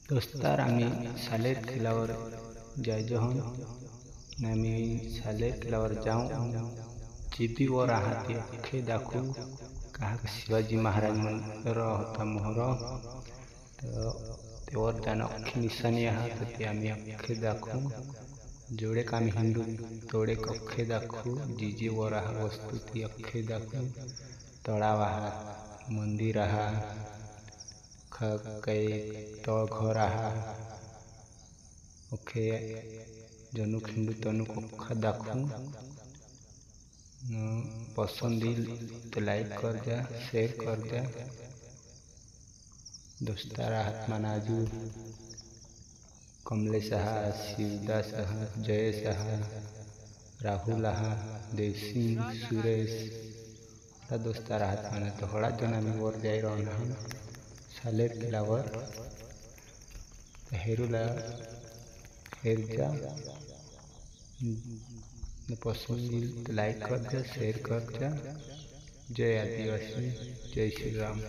दोस्तार आम्ही सालेर किल्ल्यावर जायचो हन आम्ही सालेर किल्ल्यावर जाऊन जीबीवर आहात अख्खे दाखवू का शिवाजी महाराज मंदिर होता मोहर त्यावर जाणं अख्खी निशाणी आहात ते आम्ही अख्खे दाखवू जेवढे का आम्ही हिंदू तेवढे अख्खे दाखवू जीजीवर आहा वस्तू ती अख्खे दाखवू तळाव आहात मंदिर आहात काही तळघर आहात अख्खे जनुक हिंदू तनुक अख्खा दाखवू पसंद येईल तर लाईक कर द्या शेअर कर द्या दोस्तार आहात मनाजू कमलेश आहात शिवदास आहात जयेश आहात राहुल आहात देवसिंग सुरेश थोडा दोस्तार आहात म्हणा तर थोडा जण आम्ही वर जाई राहणार सालेर किल्ल्यावर हेरूला हेरजा पसंद येईल तर लाईक कर द्या शेअर कर द्या जय आदिवासी जय श्रीराम।